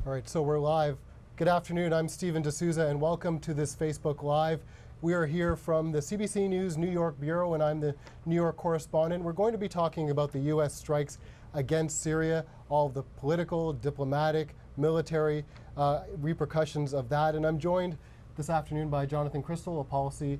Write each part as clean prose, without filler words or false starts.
All right, so we're live. Good afternoon, I'm Stephen D'Souza, and welcome to this Facebook Live. We are here from the CBC News New York Bureau, and I'm the New York correspondent. We're going to be talking about the U.S. strikes against Syria, all of the political, diplomatic, military repercussions of that. And I'm joined this afternoon by Jonathan Cristol, a policy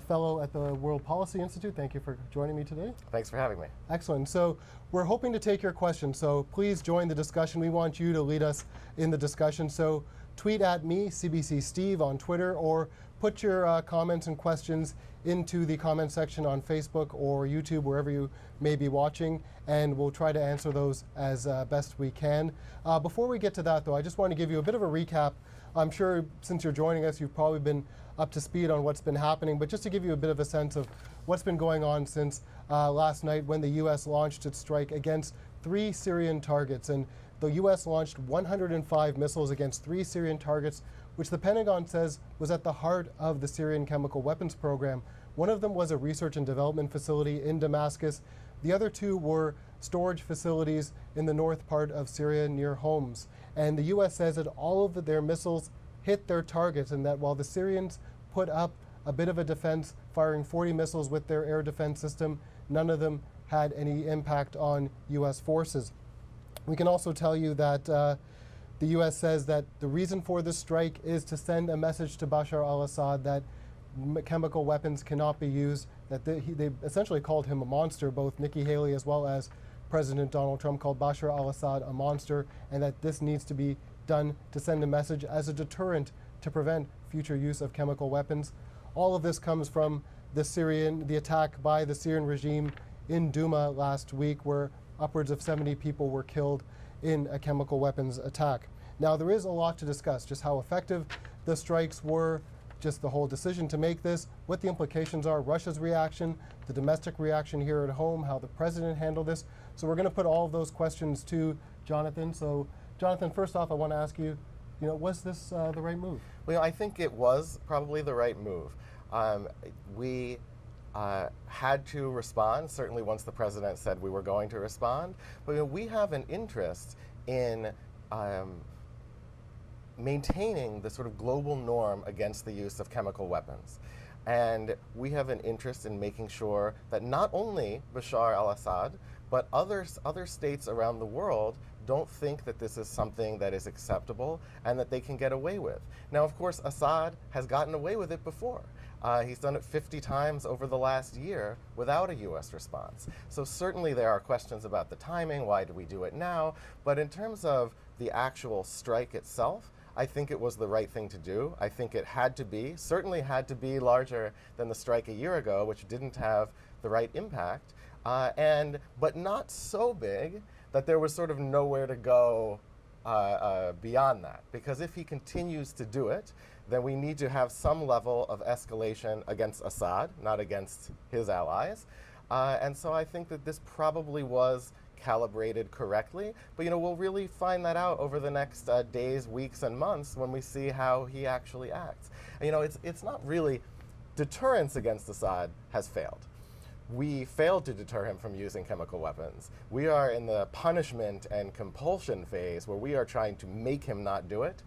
fellow at the World Policy Institute. Thank you for joining me today. Thanks for having me. Excellent. So we're hoping to take your questions, so please join the discussion. We want you to lead us in the discussion. So tweet at me, CBC Steve, on Twitter, or put your comments and questions into the comment section on Facebook or YouTube, wherever you may be watching, and we'll try to answer those as best we can. Before we get to that, though, I just want to give you a bit of a recap. I'm sure since you're joining us, you've probably been up to speed on what's been happening, but just to give you a bit of a sense of what's been going on since last night when the U.S. launched its strike against 3 Syrian targets. And the U.S. launched 105 missiles against 3 Syrian targets, which the Pentagon says was at the heart of the Syrian chemical weapons program. One of them was a research and development facility in Damascus. The other 2 were storage facilities in the north part of Syria near Homs. And the U.S. says that all of their missiles hit their targets, and that while the Syrians put up a bit of a defense, firing 40 missiles with their air defense system, none of them had any impact on U.S. forces. We can also tell you that the U.S. says that the reason for this strike is to send a message to Bashar al-Assad that chemical weapons cannot be used, that they essentially called him a monster. Both Nikki Haley as well as President Donald Trump called Bashar al-Assad a monster, and that this needs to be done to send a message as a deterrent to prevent future use of chemical weapons. All of this comes from the attack by the Syrian regime in Douma last week, where upwards of 70 people were killed in a chemical weapons attack. Now, there is a lot to discuss, just how effective the strikes were, just the whole decision to make this, what the implications are, Russia's reaction, the domestic reaction here at home, how the president handled this. So we're going to put all of those questions to Jonathan. So, Jonathan, first off, I want to ask you, was this the right move? Well, I think it was probably the right move. We had to respond, certainly once the president said we were going to respond. But we have an interest in maintaining the sort of global norm against the use of chemical weapons. And we have an interest in making sure that not only Bashar al-Assad, but other states around the world don't think that this is something that is acceptable and that they can get away with. Now, of course, Assad has gotten away with it before. He's done it 50 times over the last year without a U.S. response. So certainly there are questions about the timing, why do we do it now? But in terms of the actual strike itself, I think it was the right thing to do. I think it certainly had to be larger than the strike a year ago, which didn't have the right impact, but not so big that there was sort of nowhere to go beyond that. Because if he continues to do it, then we need to have some level of escalation against Assad, not against his allies. And so I think that this probably was calibrated correctly, but we'll really find that out over the next days, weeks, and months when we see how he actually acts. It's not really, deterrence against Assad has failed. We failed to deter him from using chemical weapons. We are in the punishment and compulsion phase where we are trying to make him not do it,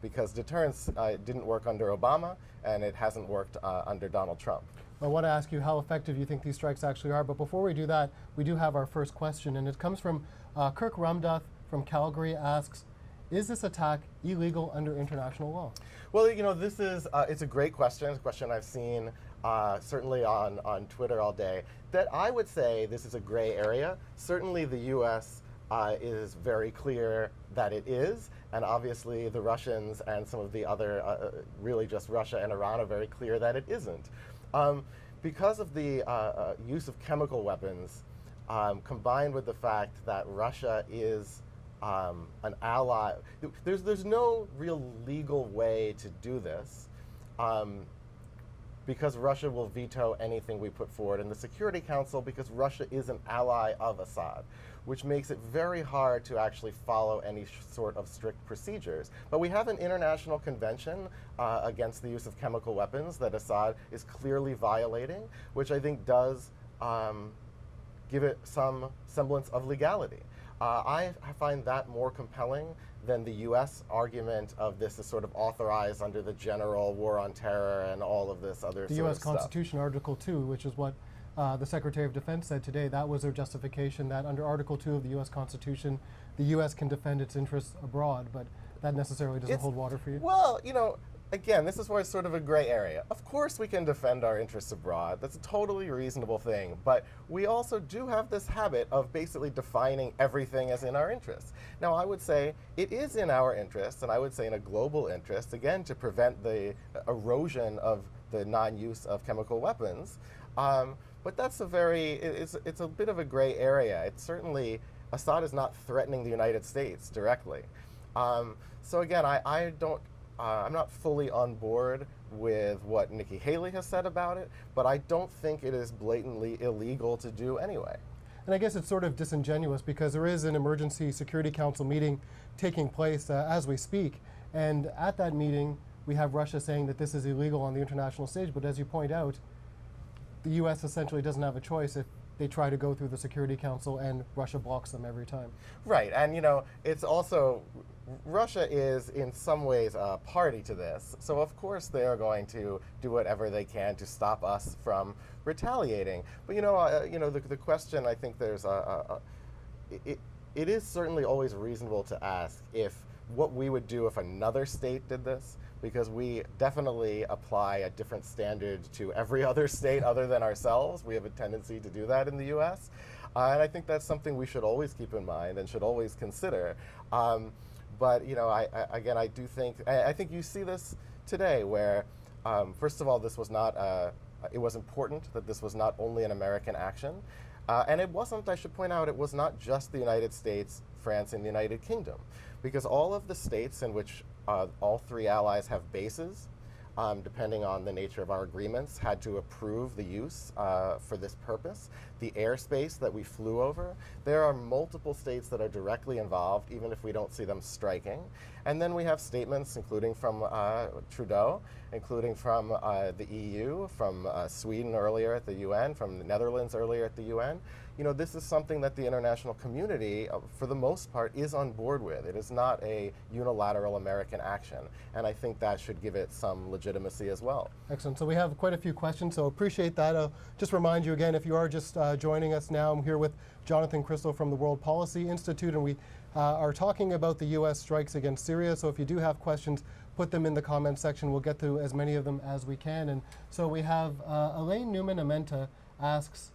because deterrence didn't work under Obama, and it hasn't worked under Donald Trump. I want to ask you how effective you think these strikes actually are, but before we do that, we do have our first question, and it comes from Kirk Rumduff from Calgary. Asks, is this attack illegal under international law? Well, this is, it's a great question. It's a question I've seen certainly on Twitter all day, that I would say this is a gray area. Certainly the U.S. Is very clear that it is, and obviously the Russians and some of the other, really just Russia and Iran, are very clear that it isn't. Because of the use of chemical weapons, combined with the fact that Russia is an ally, there's no real legal way to do this, because Russia will veto anything we put forward in the Security Council, because Russia is an ally of Assad, which makes it very hard to actually follow any sort of strict procedures. But we have an international convention against the use of chemical weapons that Assad is clearly violating, which I think does give it some semblance of legality. I find that more compelling then the U.S. argument of this is sort of authorized under the general war on terror and all of this other the sort U.S. of stuff. Constitution, Article 2, which is what the Secretary of Defense said today. That was their justification, that under Article 2 of the U.S. Constitution, the U.S. can defend its interests abroad, but that necessarily doesn't hold water for you? Well, you know, again, this is where it's sort of a gray area. Of course we can defend our interests abroad. That's a totally reasonable thing. But we also do have this habit of basically defining everything as in our interests. Now, I would say it is in our interests, and I would say in a global interest, again, to prevent the erosion of the non-use of chemical weapons. But that's a it's a bit of a gray area. It's certainly, Assad is not threatening the United States directly. So again, I'm not fully on board with what Nikki Haley has said about it, but I don't think it is blatantly illegal to do anyway. And I guess it's sort of disingenuous because there is an Emergency Security Council meeting taking place as we speak. And at that meeting, we have Russia saying that this is illegal on the international stage. But as you point out, the U.S. essentially doesn't have a choice if they try to go through the Security Council, and Russia blocks them every time. Right, and you know, it's also, Russia is in some ways a party to this, so of course they are going to do whatever they can to stop us from retaliating. But the question, I think there's it is certainly always reasonable to ask if what we would do if another state did this, because we definitely apply a different standard to every other state other than ourselves. We have a tendency to do that in the U.S. And I think that's something we should always keep in mind and should always consider. But you know, I do think, I think you see this today where, first of all, this was not, it was important that this was not only an American action. And it wasn't, I should point out, it was not just the United States, France, and the United Kingdom, because all of the states in which all three allies have bases, depending on the nature of our agreements, had to approve the use for this purpose. The airspace that we flew over, there are multiple states that are directly involved, even if we don't see them striking. And then we have statements, including from Trudeau, including from the EU, from Sweden earlier at the UN, from the Netherlands earlier at the UN. You know, this is something that the international community, for the most part, is on board with. It is not a unilateral American action, and I think that should give it some legitimacy as well. Excellent. So we have quite a few questions, so appreciate that. I'll just remind you again, if you are just joining us now, I'm here with Jonathan Cristol from the World Policy Institute, and we are talking about the U.S. strikes against Syria. So if you do have questions, put them in the comments section. We'll get to as many of them as we can. And so we have Elaine Newman-Amenta asks,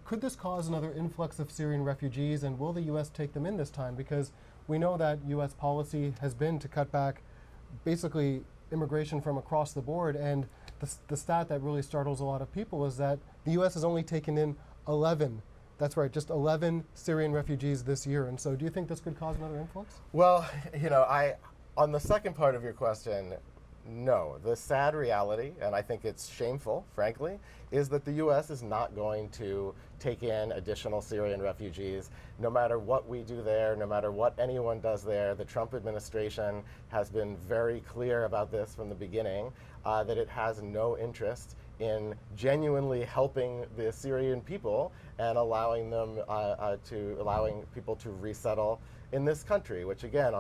could this cause another influx of Syrian refugees, and will the U.S. take them in this time? Because we know that U.S. policy has been to cut back basically immigration from across the board, and the stat that really startles a lot of people is that the U.S. has only taken in 11, that's right, just 11 Syrian refugees this year. And so do you think this could cause another influx? Well, you know, on the second part of your question, no. The sad reality, and I think it's shameful, frankly, is that the U.S. is not going to take in additional Syrian refugees. No matter what we do there, no matter what anyone does there, the Trump administration has been very clear about this from the beginning, that it has no interest in genuinely helping the Syrian people and allowing them allowing people to resettle in this country, which again,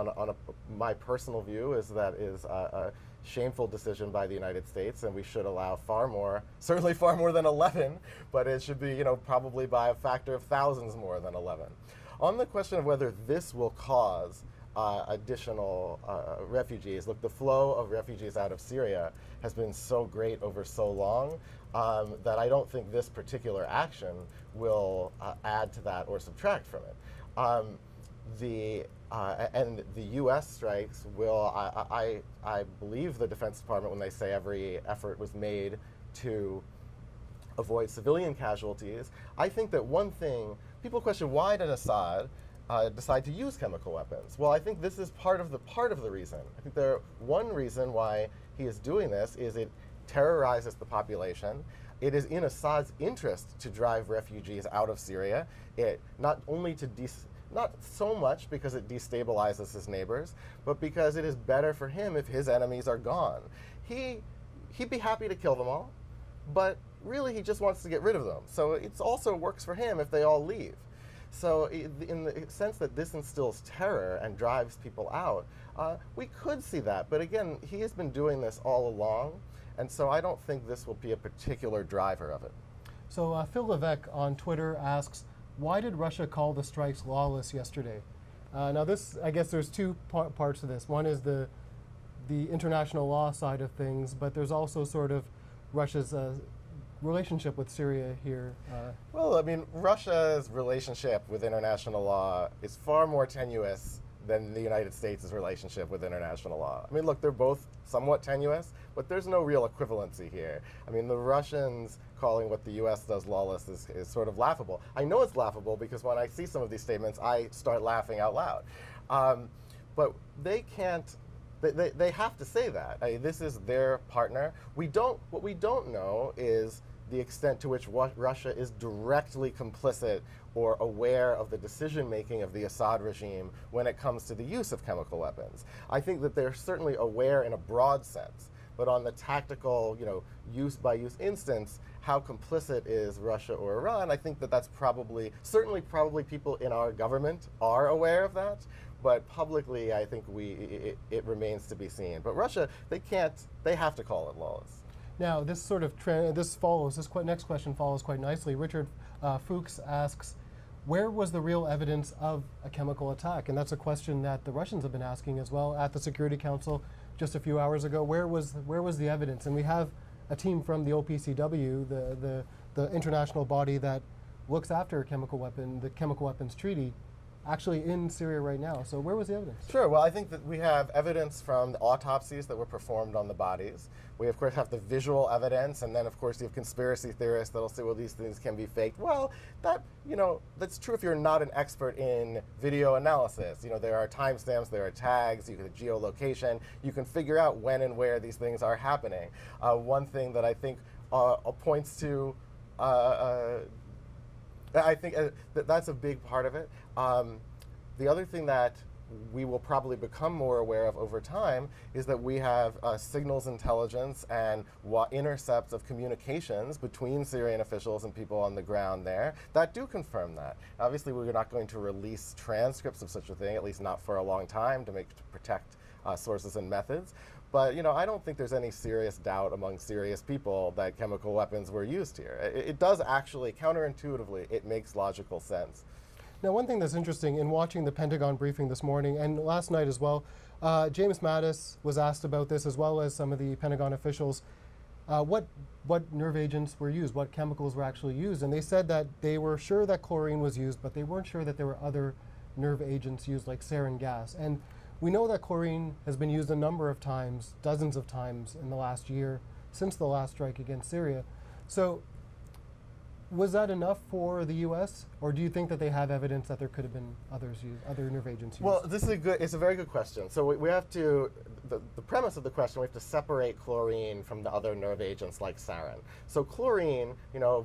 my personal view is that is a shameful decision by the United States, and we should allow far more, certainly far more than 11, but it should be, you know, probably by a factor of thousands more than 11. On the question of whether this will cause additional refugees, look, the flow of refugees out of Syria has been so great over so long that I don't think this particular action will add to that or subtract from it. And the U.S. strikes will, I believe the Defense Department when they say every effort was made to avoid civilian casualties. I think that one thing, people question, why did Assad decide to use chemical weapons? Well, I think this is part of the reason. I think one reason why he is doing this is it terrorizes the population. It is in Assad's interest to drive refugees out of Syria. It not only to not so much because it destabilizes his neighbors, but because it is better for him if his enemies are gone. He'd be happy to kill them all, but really he just wants to get rid of them. So it also works for him if they all leave. So in the sense that this instills terror and drives people out, we could see that. But again, he has been doing this all along, and so I don't think this will be a particular driver of it. So Phil Levesque on Twitter asks, why did Russia call the strikes lawless yesterday? Now this, I guess there's two parts to this. One is the international law side of things, but there's also sort of Russia's relationship with Syria here. Well, I mean, Russia's relationship with international law is far more tenuous than the United States' relationship with international law. I mean, look, they're both somewhat tenuous, but there's no real equivalency here. I mean, the Russians calling what the U.S. does lawless is sort of laughable. I know it's laughable because when I see some of these statements, I start laughing out loud. But they can't, they have to say that. I mean, this is their partner. What we don't know is the extent to which Russia is directly complicit or aware of the decision-making of the Assad regime when it comes to the use of chemical weapons. I think that they're certainly aware in a broad sense, but on the tactical, use-by-use instance, how complicit is Russia or Iran, I think that that's certainly people in our government are aware of that, but publicly I think it remains to be seen. But Russia, they have to call it lawless. Now, this sort of this next question follows quite nicely. Richard Fuchs asks, where was the real evidence of a chemical attack? And that's a question that the Russians have been asking as well at the Security Council just a few hours ago. Where was the evidence? And we have a team from the OPCW, the international body that looks after the Chemical Weapons Treaty, actually in Syria right now. So where was the evidence? Sure. Well, I think that we have evidence from the autopsies that were performed on the bodies. We, of course, have the visual evidence, and then, of course, you have conspiracy theorists that'll say, well, these things can be faked. Well, that's true if you're not an expert in video analysis. There are timestamps, there are tags, you can geolocation. You can figure out when and where these things are happening. One thing that I think points to I think that's a big part of it. The other thing that we will probably become more aware of over time is that we have signals intelligence and intercepts of communications between Syrian officials and people on the ground there that do confirm that. Obviously, we're not going to release transcripts of such a thing, at least not for a long time, to protect sources and methods. But I don't think there's any serious doubt among serious people that chemical weapons were used here. It does actually, counterintuitively, it makes logical sense. Now, one thing that's interesting in watching the Pentagon briefing this morning and last night as well, James Mattis was asked about this as well as some of the Pentagon officials. What nerve agents were used, what chemicals were actually used, and they said that they were sure that chlorine was used, but they weren't sure that there were other nerve agents used like sarin gas. And we know that chlorine has been used a number of times, dozens of times in the last year, since the last strike against Syria. So was that enough for the U.S., or do you think that they have evidence that there could have been other nerve agents used? Well, it's a very good question. So we have to, the premise of the question, we have to separate chlorine from the other nerve agents like sarin. So chlorine,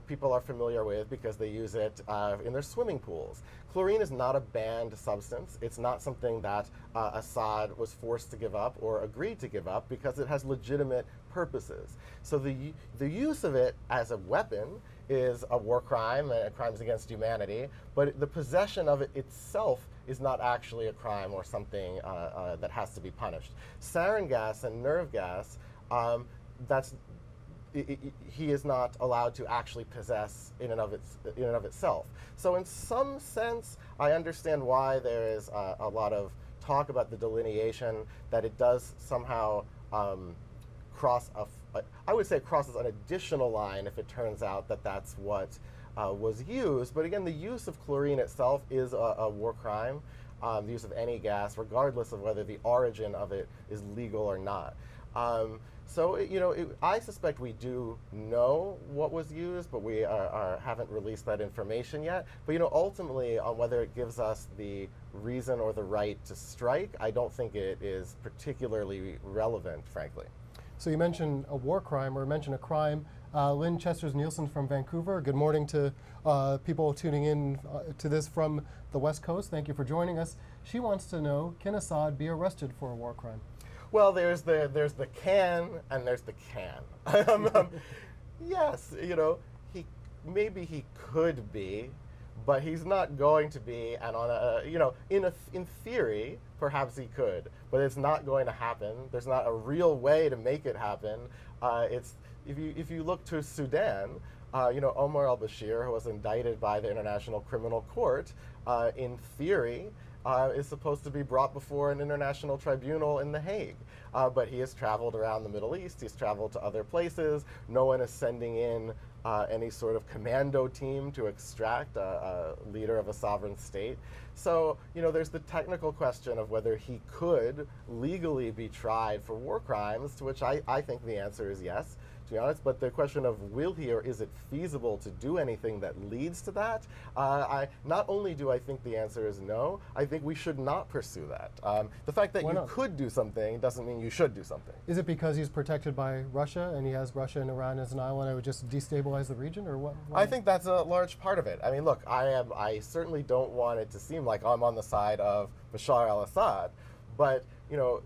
people are familiar with because they use it in their swimming pools. Chlorine is not a banned substance. It's not something that Assad was forced to give up or agreed to give up because it has legitimate purposes. So the use of it as a weapon is a war crime and crimes against humanity, but the possession of it itself is not actually a crime or something that has to be punished. Sarin gas and nerve gas, he is not allowed to actually possess in and of itself. So in some sense, I understand why there is a lot of talk about the delineation that it does somehow I would say it crosses an additional line if it turns out that that's what was used. But again, the use of chlorine itself is a war crime. The use of any gas, regardless of whether the origin of it is legal or not. So I suspect we do know what was used, but we haven't released that information yet. But ultimately, on whether it gives us the reason or the right to strike, I don't think it is particularly relevant, frankly. So you mentioned a war crime, or mentioned a crime. Lynn Chesters-Nielsen from Vancouver. Good morning to people tuning in to this from the West Coast. Thank you for joining us. She wants to know, can Assad be arrested for a war crime? Well, there's the can and there's the can. Yes, maybe he could be, but he's not going to be. And on a, you know, in theory, perhaps he could, but it's not going to happen. There's not a real way to make it happen. It's if you look to Sudan, you know, Omar al-Bashir, who was indicted by the International Criminal Court, in theory, is supposed to be brought before an international tribunal in The Hague. But he has traveled around the Middle East, he's traveled to other places. No one is sending in any sort of commando team to extract a leader of a sovereign state. So, you know, there's the technical question of whether he could legally be tried for war crimes, to which I think the answer is yes, to be honest. But the question of will he, or is it feasible to do anything that leads to that, not only do I think the answer is no, I think we should not pursue that. The fact that you could do something doesn't mean you should do something. Is it because he's protected by Russia and he has Russia and Iran as an island, it would just destabilize the region, or what? I think that's a large part of it. I mean, look, I certainly don't want it to seem like I'm on the side of Bashar al-Assad, but, you know,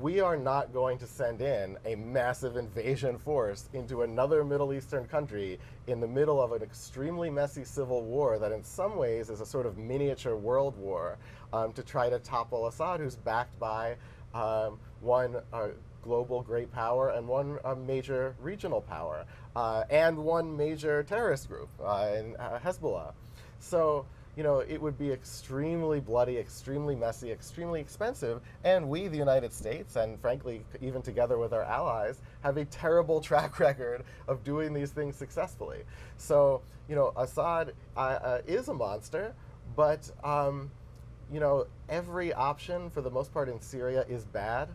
we are not going to send in a massive invasion force into another Middle Eastern country in the middle of an extremely messy civil war that in some ways is a sort of miniature world war to try to topple Assad, who's backed by one global great power and one major regional power and one major terrorist group in Hezbollah. So, you know, it would be extremely bloody, extremely messy, extremely expensive, and we, the United States, and frankly, even together with our allies, have a terrible track record of doing these things successfully. So, you know, Assad is a monster, but, you know, every option, for the most part, in Syria is bad.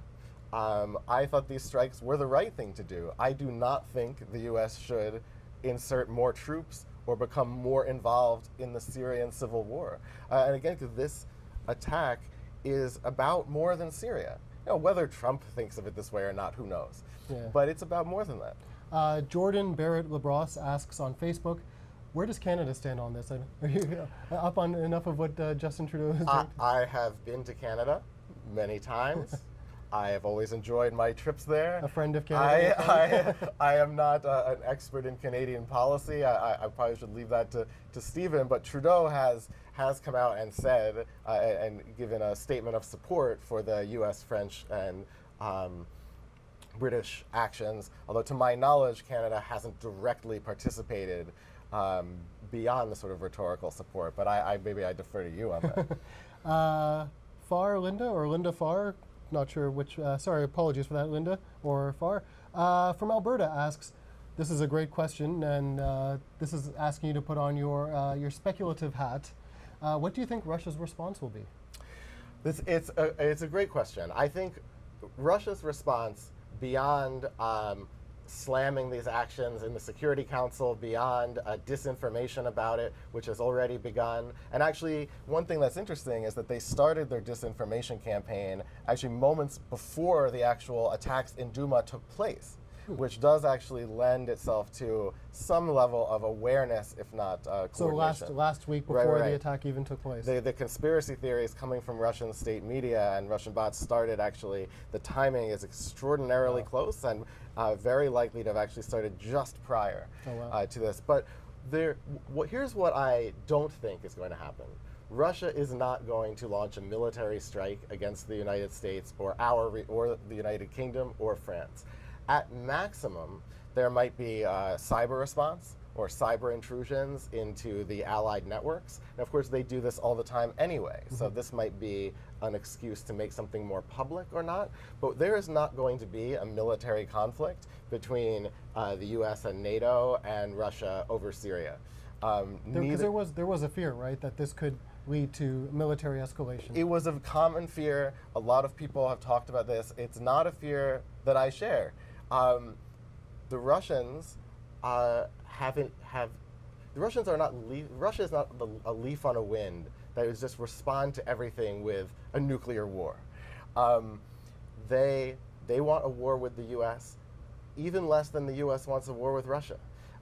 I thought these strikes were the right thing to do. I do not think the U.S. should insert more troops or become more involved in the Syrian civil war. And again, because this attack is about more than Syria. You know, whether Trump thinks of it this way or not, who knows? Yeah. But it's about more than that. Jordan Barrett Labrosse asks on Facebook, where does Canada stand on this? Are you up on enough of what Justin Trudeau is doing? I have been to Canada many times. I have always enjoyed my trips there. A friend of Canada? I am not an expert in Canadian policy. I probably should leave that to Stephen, but Trudeau has come out and said and given a statement of support for the U.S., French, and British actions, although to my knowledge, Canada hasn't directly participated beyond the sort of rhetorical support, but maybe I defer to you on that. Farr Linda, or Linda Farr? Not sure which, sorry, apologies for that, Linda, or Farr. From Alberta asks, this is a great question, and this is asking you to put on your speculative hat. What do you think Russia's response will be? It's a great question. I think Russia's response, beyond slamming these actions in the Security Council, beyond disinformation about it, which has already begun. And actually, one thing that's interesting is that they started their disinformation campaign actually moments before the actual attacks in Duma took place, which does actually lend itself to some level of awareness, if not coordination. So last week, before the attack even took place. The conspiracy theories coming from Russian state media and Russian bots started actually, the timing is extraordinarily close and very likely to have actually started just prior to this. But here's what I don't think is going to happen. Russia is not going to launch a military strike against the United States or the United Kingdom or France. At maximum, there might be a cyber response or cyber intrusions into the allied networks. And of course, they do this all the time anyway. So this might be an excuse to make something more public or not. But there is not going to be a military conflict between the US and NATO and Russia over Syria. Because there was a fear, right, that this could lead to military escalation. It was a common fear. A lot of people have talked about this. It's not a fear that I share. The Russians Russia is not a leaf on a wind that would just respond to everything with a nuclear war. They want a war with the U.S. even less than the U.S. wants a war with Russia.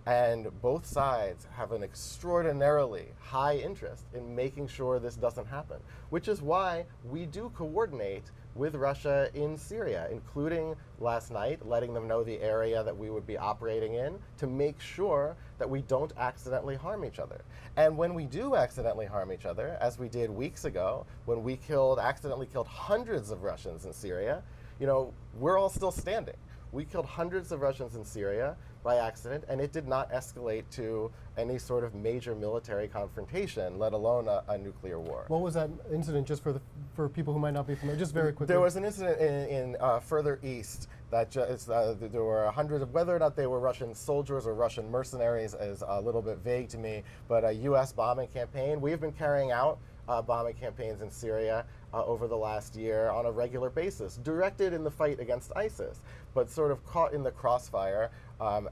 And both sides have an extraordinarily high interest in making sure this doesn't happen, which is why we do coordinate with Russia in Syria, including last night letting them know the area that we would be operating in to make sure that we don't accidentally harm each other. And when we do accidentally harm each other, as we did weeks ago, when we accidentally killed hundreds of Russians in Syria, you know, we're all still standing. We killed hundreds of Russians in Syria by accident, and it did not escalate to any sort of major military confrontation, let alone a nuclear war. What was that incident, just for people who might not be familiar, just very quickly? There was an incident in further east that there were hundreds of, whether or not they were Russian soldiers or Russian mercenaries is a little bit vague to me, but a U.S. bombing campaign. We have been carrying out bombing campaigns in Syria over the last year on a regular basis, directed in the fight against ISIS, but sort of caught in the crossfire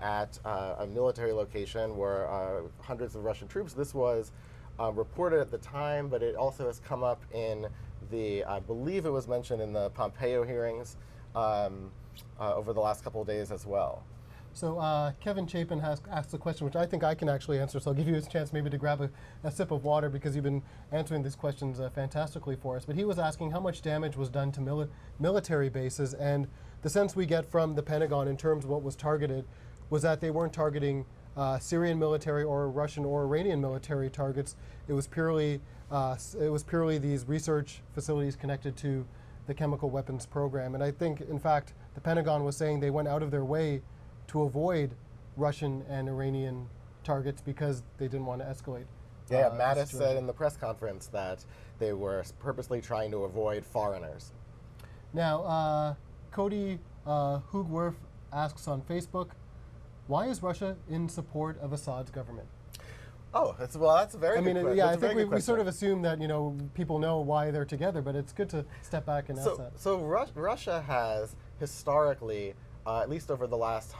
at a military location where hundreds of Russian troops. This was reported at the time, but it also has come up in I believe it was mentioned in the Pompeo hearings over the last couple of days as well. So Kevin Chapin has asked a question, which I think I can actually answer, so I'll give you a chance maybe to grab a sip of water, because you've been answering these questions fantastically for us. But he was asking how much damage was done to military bases, and the sense we get from the Pentagon in terms of what was targeted was that they weren't targeting Syrian military or Russian or Iranian military targets. It was purely these research facilities connected to the chemical weapons program. And I think, in fact, the Pentagon was saying they went out of their way to avoid Russian and Iranian targets because they didn't want to escalate. Yeah, Mattis said in the press conference that they were purposely trying to avoid foreigners. Now, Cody Hoogwerf asks on Facebook, why is Russia in support of Assad's government? Oh, that's a very good question. Yeah, I think we sort of assume that, you know, people know why they're together, but it's good to step back and ask that. So Russia has historically, at least over the last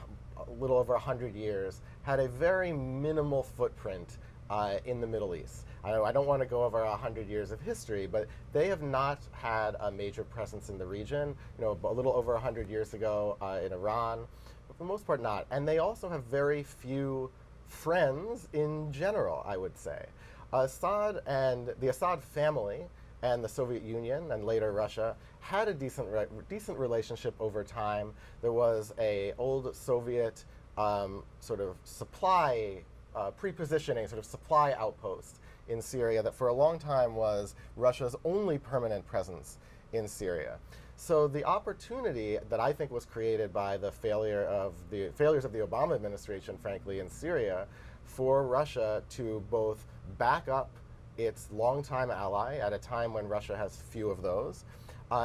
little over 100 years, had a very minimal footprint in the Middle East. I don't want to go over 100 years of history, but they have not had a major presence in the region. You know, a little over 100 years ago in Iran, but for the most part not. And they also have very few friends in general, I would say. Assad and the Assad family and the Soviet Union and later Russia had a decent relationship over time. There was a old Soviet sort of supply pre-positioning, sort of supply outpost in Syria that for a long time was Russia's only permanent presence in Syria. So the opportunity that I think was created by the failures of the Obama administration, frankly, in Syria, for Russia to both back up its longtime ally at a time when Russia has few of those,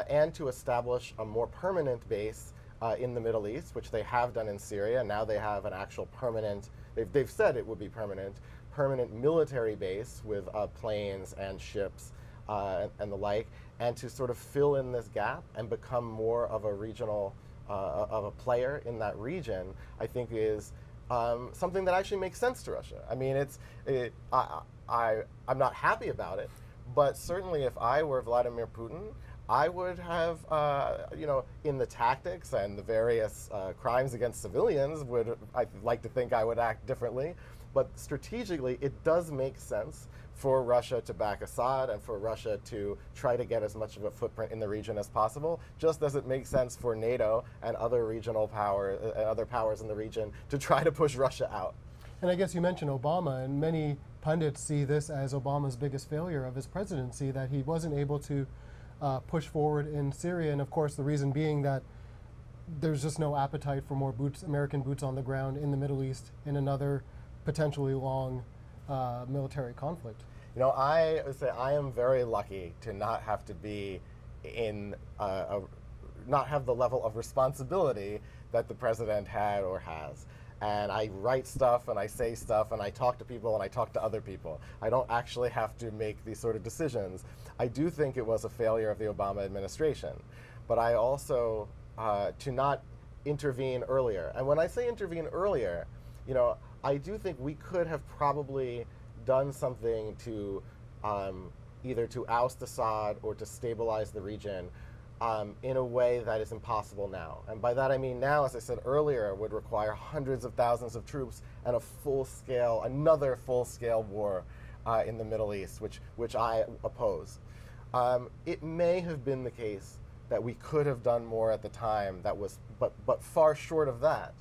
and to establish a more permanent base in the Middle East, which they have done in Syria. Now they have an actual permanent, they've said it would be permanent military base with planes and ships and the like, and to sort of fill in this gap and become more of a regional, of a player in that region, I think is something that actually makes sense to Russia. I mean, I'm not happy about it, but certainly if I were Vladimir Putin, I would have, you know, in the tactics and the various crimes against civilians, I'd like to think I would act differently, but strategically it does make sense for Russia to back Assad and for Russia to try to get as much of a footprint in the region as possible, just as it makes sense for NATO and other regional powers and other powers in the region to try to push Russia out. And I guess you mentioned Obama, and many pundits see this as Obama's biggest failure of his presidency, that he wasn't able to push forward in Syria, and of course the reason being that there's just no appetite for more American boots on the ground in the Middle East in another potentially long military conflict. You know, I would say I am very lucky to not have to be in, not have the level of responsibility that the president had or has. And I write stuff and I say stuff and I talk to people and I talk to other people. I don't actually have to make these sort of decisions. I do think it was a failure of the Obama administration, but I also, to not intervene earlier. And when I say intervene earlier, you know, I do think we could have probably done something to either to oust Assad or to stabilize the region in a way that is impossible now. And by that I mean now, as I said earlier, would require hundreds of thousands of troops and another full-scale war in the Middle East, which I oppose. It may have been the case that we could have done more at the time that was, but far short of that,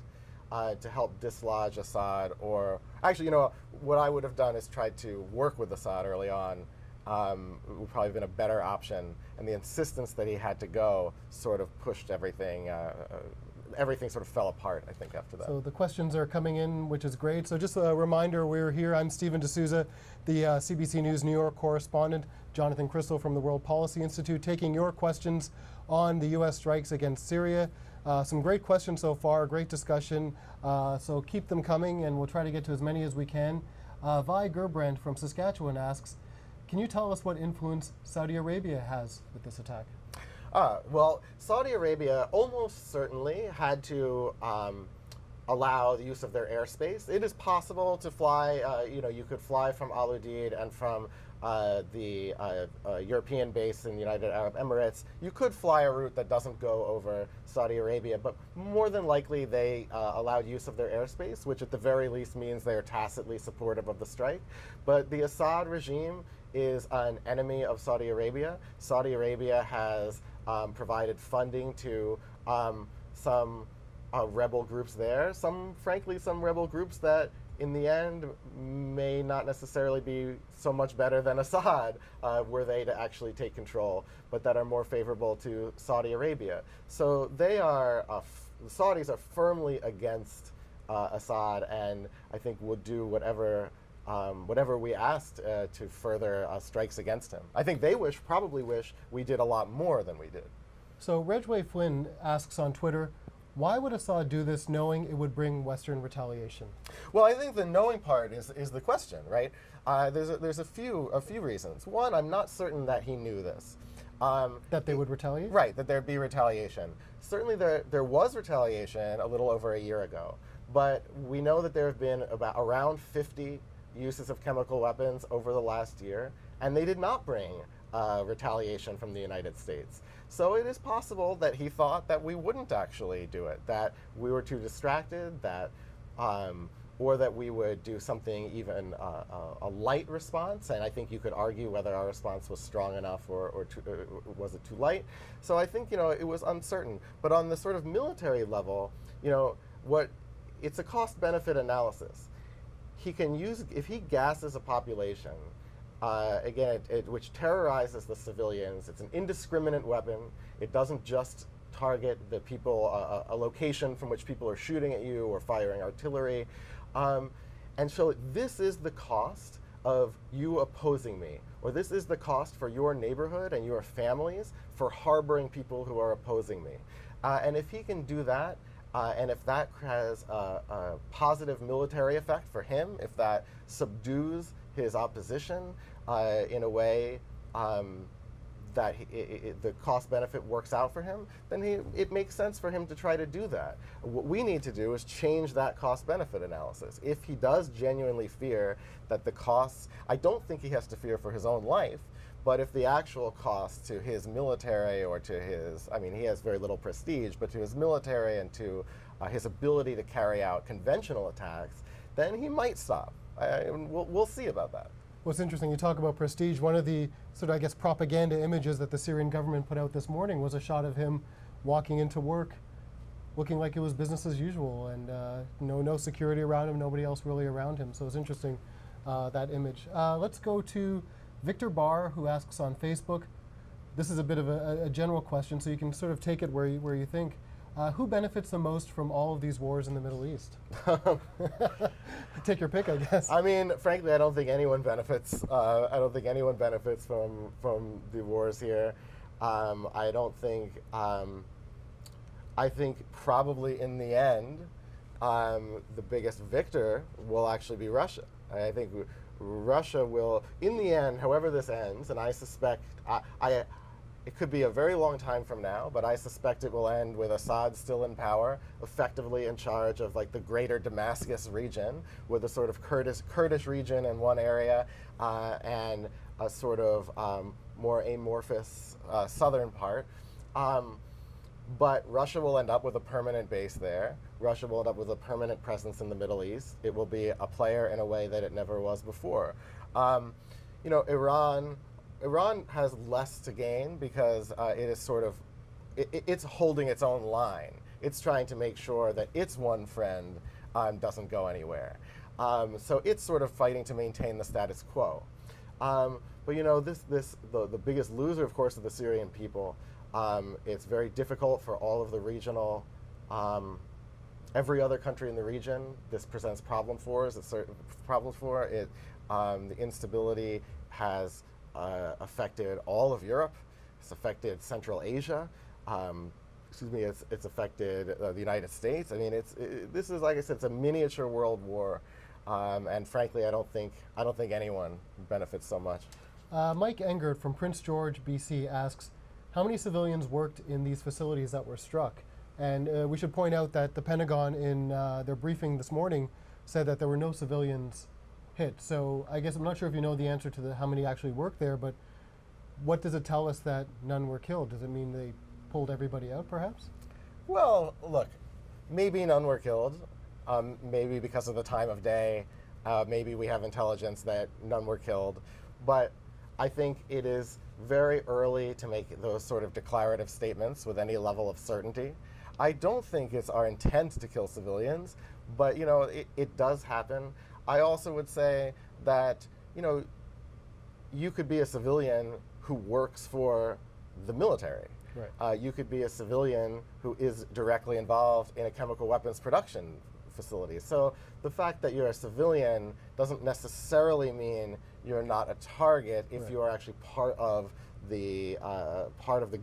to help dislodge Assad. Or actually, you know, what I would have done is tried to work with Assad early on. Would probably have been a better option, and the insistence that he had to go sort of pushed everything. Everything sort of fell apart, I think, after that. So the questions are coming in, which is great. So just a reminder, we're here. I'm Stephen D'Souza, the CBC News New York correspondent, Jonathan Cristol from the World Policy Institute, taking your questions on the U.S. strikes against Syria. Some great questions so far, great discussion. So keep them coming, and we'll try to get to as many as we can. Vi Gerbrand from Saskatchewan asks, can you tell us what influence Saudi Arabia has with this attack? Well, Saudi Arabia almost certainly had to allow the use of their airspace. It is possible to fly, you know, you could fly from Al Udeid and from the European base in the United Arab Emirates. You could fly a route that doesn't go over Saudi Arabia, but more than likely they allowed use of their airspace, which at the very least means they are tacitly supportive of the strike. But the Assad regime is an enemy of Saudi Arabia. Saudi Arabia has provided funding to some rebel groups there, frankly, some rebel groups that in the end may not necessarily be so much better than Assad were they to actually take control, but that are more favorable to Saudi Arabia. So they are, the Saudis are firmly against Assad, and I think would do whatever we asked to further strikes against him. I think they probably wish we did a lot more than we did. So Regway Flynn asks on Twitter, why would Assad do this knowing it would bring Western retaliation? Well, I think the knowing part is the question, right? There's a few reasons. One, I'm not certain that he knew this. That they would retaliate? Right, that there'd be retaliation. Certainly there was retaliation a little over a year ago, but we know that there have been around 50 uses of chemical weapons over the last year, and they did not bring retaliation from the United States. So it is possible that he thought that we wouldn't actually do it, that we were too distracted, that, or that we would do something even a light response. And I think you could argue whether our response was strong enough or was it too light. So I think, you know, it was uncertain. But on the sort of military level, you know, it's a cost-benefit analysis. He can use, if he gasses a population, again, which terrorizes the civilians, it's an indiscriminate weapon. It doesn't just target the people, a location from which people are shooting at you or firing artillery. And so this is the cost of you opposing me, or this is the cost for your neighborhood and your families for harboring people who are opposing me. And if he can do that, and if that has a positive military effect for him, if that subdues his opposition in a way that the cost-benefit works out for him, then it makes sense for him to try to do that. What we need to do is change that cost-benefit analysis. If he does genuinely fear that the costs, I don't think he has to fear for his own life, but if the actual cost to his military or to his, I mean, he has very little prestige, but to his military and to his ability to carry out conventional attacks, then he might stop. We'll see about that. What's interesting, you talk about prestige. One of the sort of, I guess, propaganda images that the Syrian government put out this morning was a shot of him walking into work looking like it was business as usual, and no security around him, nobody else really around him. So it's interesting, that image. Let's go to Victor Barr, who asks on Facebook. This is a bit of a general question, so you can sort of take it where you think. Who benefits the most from all of these wars in the Middle East? Take your pick, I guess. I mean, frankly, I don't think anyone benefits. I don't think anyone benefits from the wars here. I don't think. I think probably in the end, the biggest victor will actually be Russia. I think Russia will, in the end, however this ends, and I suspect it could be a very long time from now, but I suspect it will end with Assad still in power, effectively in charge of like the greater Damascus region, with a sort of Kurdish region in one area, and a sort of more amorphous southern part. But Russia will end up with a permanent base there. Russia will end up with a permanent presence in the Middle East. It will be a player in a way that it never was before. You know, Iran has less to gain because it is sort of it's holding its own line. It's trying to make sure that its one friend doesn't go anywhere. So it's sort of fighting to maintain the status quo. But you know, the biggest loser, of course, are the Syrian people. It's very difficult for all of the regional, every other country in the region. This presents problems for. The instability has affected all of Europe. It's affected Central Asia. It's affected the United States. I mean, this is, like I said, it's a miniature world war, and frankly, I don't think anyone benefits so much. Mike Engert from Prince George, BC asks, how many civilians worked in these facilities that were struck? And we should point out that the Pentagon, in their briefing this morning, said that there were no civilians hit. So I guess I'm not sure if you know the answer to how many actually worked there, but what does it tell us that none were killed? Does it mean they pulled everybody out, perhaps? Well, look, maybe none were killed. Maybe because of the time of day. Maybe we have intelligence that none were killed. But I think it is very early to make those sort of declarative statements with any level of certainty. I don't think it's our intent to kill civilians, but you know, it does happen. I also would say that, you know, you could be a civilian who works for the military. Right. You could be a civilian who is directly involved in a chemical weapons production facility. So the fact that you're a civilian doesn't necessarily mean you're not a target if right. you are actually part of the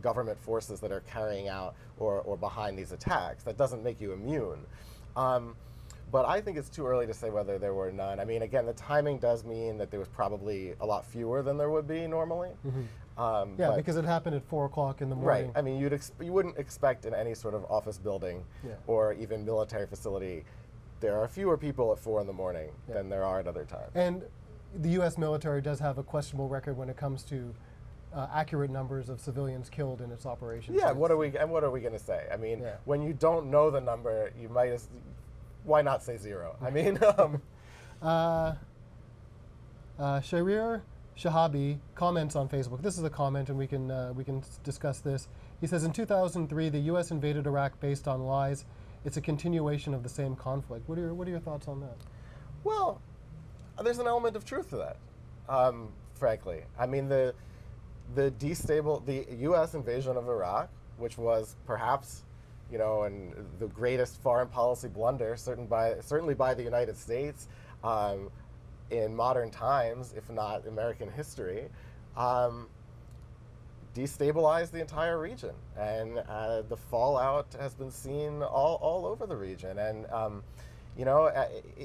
government forces that are carrying out or behind these attacks. That doesn't make you immune. But I think it's too early to say whether there were none. I mean, again, the timing does mean that there was probably a lot fewer than there would be normally. Mm-hmm. Yeah, because it happened at 4 o'clock in the morning. Right. I mean, you wouldn't expect in any sort of office building yeah. or even military facility, there are fewer people at 4 in the morning yeah. than there are at other times. And the U.S. military does have a questionable record when it comes to accurate numbers of civilians killed in its operations. Yeah. What are we going to say? I mean, yeah. when you don't know the number, you might. Why not say 0? I mean, Sharir Shahabi comments on Facebook. This is a comment, and we can discuss this. He says, in 2003, the U.S. invaded Iraq based on lies. It's a continuation of the same conflict. What are your thoughts on that? Well, there's an element of truth to that, frankly. I mean, the U.S. invasion of Iraq, which was perhaps, you know, and the greatest foreign policy blunder, certainly by the United States in modern times, if not American history, destabilized the entire region, and the fallout has been seen all over the region. And you know,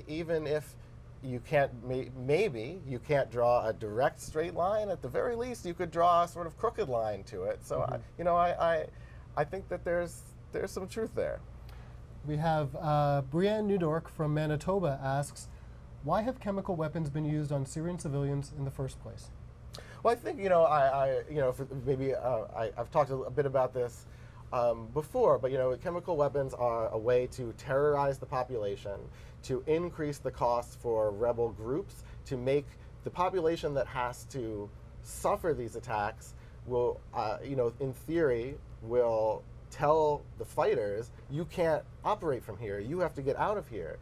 even if you can't, maybe you can't draw a direct straight line, at the very least you could draw a sort of crooked line to it. So mm-hmm. You know, I think that there's some truth there. We have Brianne Newdork from Manitoba asks, why have chemical weapons been used on Syrian civilians in the first place? Well, I think, you know, I've talked a bit about this before, but, you know, chemical weapons are a way to terrorize the population, to increase the costs for rebel groups, to make the population that has to suffer these attacks will, you know, in theory, will tell the fighters, you can't operate from here, you have to get out of here.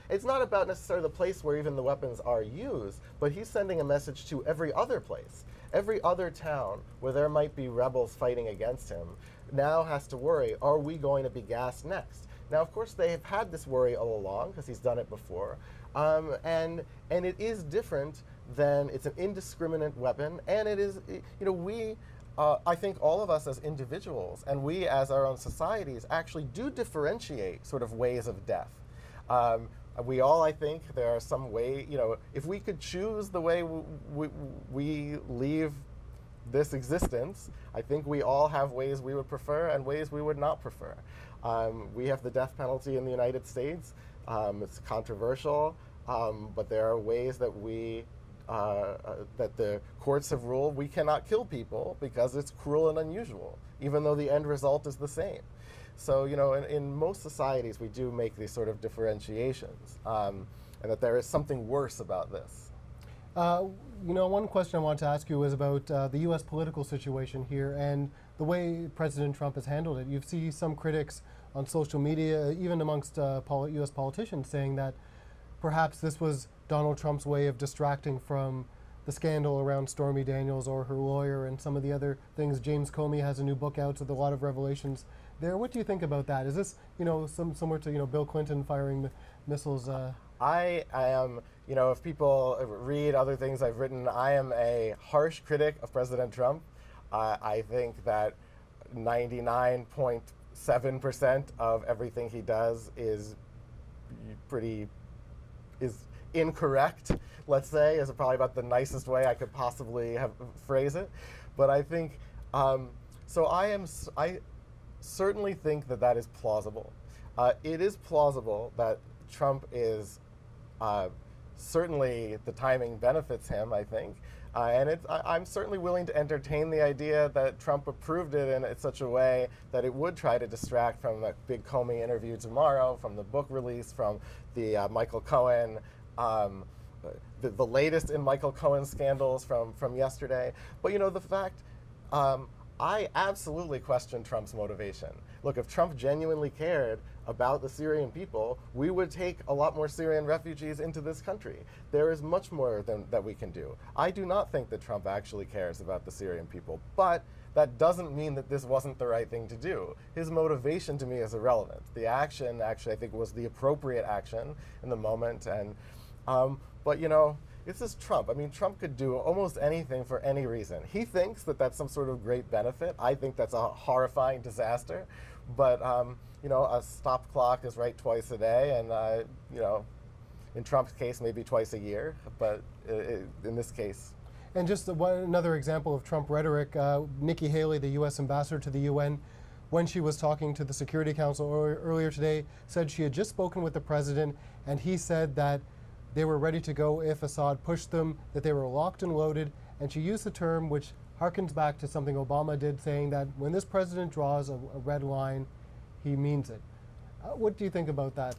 It's not about necessarily the place where even the weapons are used, but he's sending a message to every other place. Every other town where there might be rebels fighting against him now has to worry, are we going to be gassed next? Now, of course, they have had this worry all along because he's done it before. And it is different than, it's an indiscriminate weapon, and it is, you know, I think all of us as individuals and we as our own societies actually do differentiate sort of ways of death. We all, I think, there are some way, you know, if we could choose the way we leave this existence, I think we all have ways we would prefer and ways we would not prefer. We have the death penalty in the United States. It's controversial, but there are ways that that the courts have ruled we cannot kill people because it's cruel and unusual, even though the end result is the same. So, you know, in most societies, we do make these sort of differentiations, and that there is something worse about this. You know, one question I wanted to ask you was about the U.S. political situation here, and the way President Trump has handled it. You see some critics on social media, even amongst U.S. politicians, saying that perhaps this was Donald Trump's way of distracting from the scandal around Stormy Daniels or her lawyer and some of the other things. James Comey has a new book out with a lot of revelations there. What do you think about that? Is this, similar to, Bill Clinton firing missiles? I am, if people read other things I've written, I am a harsh critic of President Trump. I think that 99.7% of everything he does is incorrect, let's say, is probably about the nicest way I could possibly phrase it. But I think, I certainly think that is plausible. It is plausible that Trump is, certainly the timing benefits him, I think. And I'm certainly willing to entertain the idea that Trump approved it in such a way that it would try to distract from the big Comey interview tomorrow, from the book release, from the Michael Cohen, the latest in Michael Cohen's scandals from yesterday. But the fact, I absolutely question Trump's motivation. Look, if Trump genuinely cared about the Syrian people, we would take a lot more Syrian refugees into this country. There is much more that we can do. I do not think that Trump actually cares about the Syrian people, but that doesn't mean that this wasn't the right thing to do. His motivation to me is irrelevant. The action, actually, I think, was the appropriate action in the moment. And, but this is Trump. I mean, Trump could do almost anything for any reason. He thinks that that's some sort of great benefit. I think that's a horrifying disaster. But, a stop clock is right twice a day, and, in Trump's case, maybe twice a year, but in this case. And just another example of Trump rhetoric, Nikki Haley, the U.S. ambassador to the UN, when she was talking to the Security Council earlier today, said she had just spoken with the president, and he said that they were ready to go if Assad pushed them, that they were locked and loaded, and she used the term which harkens back to something Obama did, saying that when this president draws a red line, he means it. What do you think about that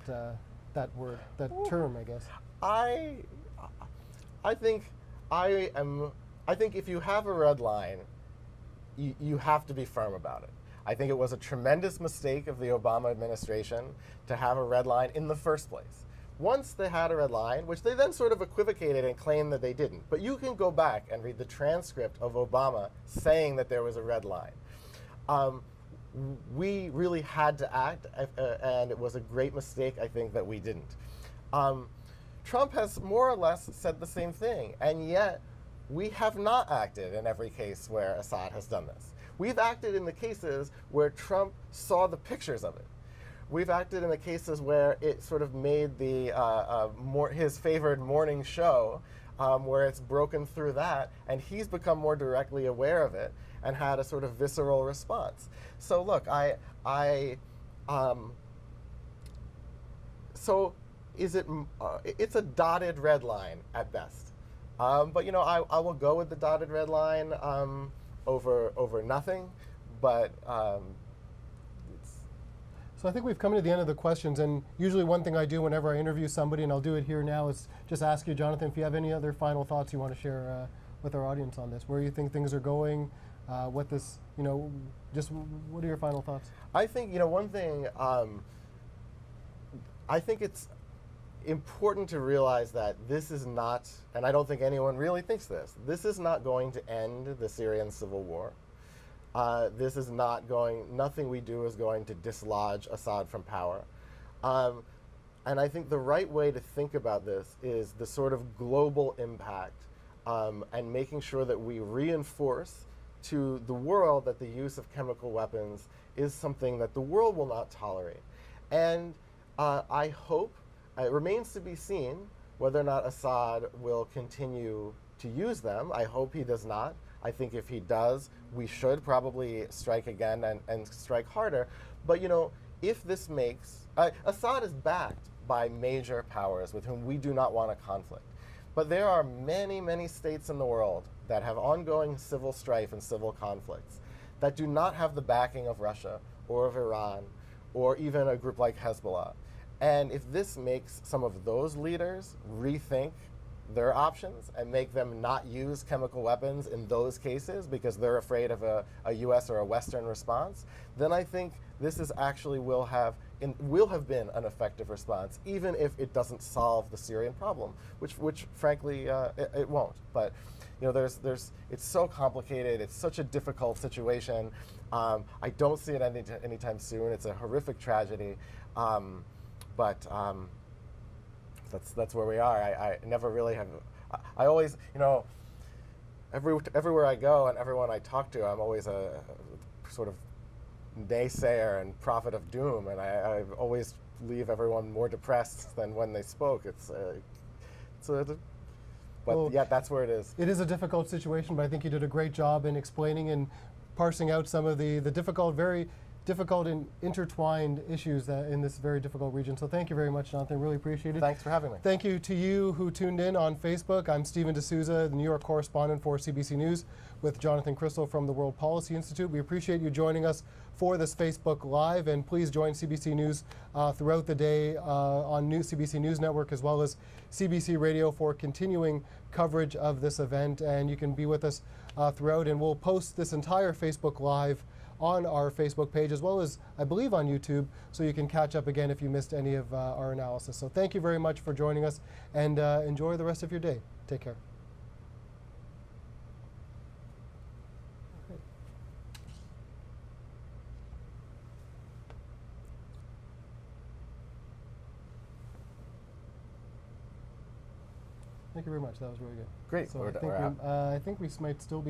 word, that term, I guess? I think if you have a red line, you have to be firm about it. I think it was a tremendous mistake of the Obama administration to have a red line in the first place. Once they had a red line, which they then sort of equivocated and claimed that they didn't. But you can go back and read the transcript of Obama saying that there was a red line. We really had to act, and it was a great mistake, I think, that we didn't. Trump has more or less said the same thing, and yet we have not acted in every case where Assad has done this. We've acted in the cases where Trump saw the pictures of it. We've acted in the cases where it sort of made the his favored morning show, where it's broken through that, and he's become more directly aware of it and had a sort of visceral response. So look, so is it? It's a dotted red line at best, but I will go with the dotted red line over nothing, but. So I think we've come to the end of the questions, and usually one thing I do whenever I interview somebody, and I'll do it here now, is just ask you, Jonathan, if you have any other final thoughts you want to share with our audience on this, where you think things are going, what this, just what are your final thoughts? I think, one thing, I think it's important to realize that this is not, and I don't think anyone really thinks this is not going to end the Syrian civil war. This is not nothing we do is going to dislodge Assad from power. And I think the right way to think about this is the sort of global impact and making sure that we reinforce to the world that the use of chemical weapons is something that the world will not tolerate. And I hope, it remains to be seen whether or not Assad will continue to use them. I hope he does not. I think if he does, we should probably strike again and strike harder. But if this makes, Assad is backed by major powers with whom we do not want a conflict. But there are many, many states in the world that have ongoing civil strife and civil conflicts that do not have the backing of Russia or of Iran or even a group like Hezbollah. And if this makes some of those leaders rethink their options and make them not use chemical weapons in those cases because they're afraid of a U.S. or a Western response, then I think this is actually will have been an effective response, even if it doesn't solve the Syrian problem, which frankly it won't. But it's so complicated. It's such a difficult situation. I don't see it anytime soon. It's a horrific tragedy, but that's where we are. I never really have. I always, everywhere I go and everyone I talk to, I'm always a sort of naysayer and prophet of doom, and I always leave everyone more depressed than when they spoke. But yeah, that's where it is. It is a difficult situation, but I think you did a great job in explaining and parsing out some of the difficult, very difficult and intertwined issues in this very difficult region. So thank you very much, Jonathan. Really appreciate it. Thanks for having me. Thank you to you who tuned in on Facebook. I'm Stephen D'Souza, the New York correspondent for CBC News, with Jonathan Cristol from the World Policy Institute. We appreciate you joining us for this Facebook Live, and please join CBC News throughout the day on CBC News Network as well as CBC Radio for continuing coverage of this event. And you can be with us throughout, and we'll post this entire Facebook Live on our Facebook page as well as, I believe, on YouTube, so you can catch up again if you missed any of our analysis. So thank you very much for joining us, and enjoy the rest of your day. Take care. Thank you very much. That was really good. Great. So I think we might still be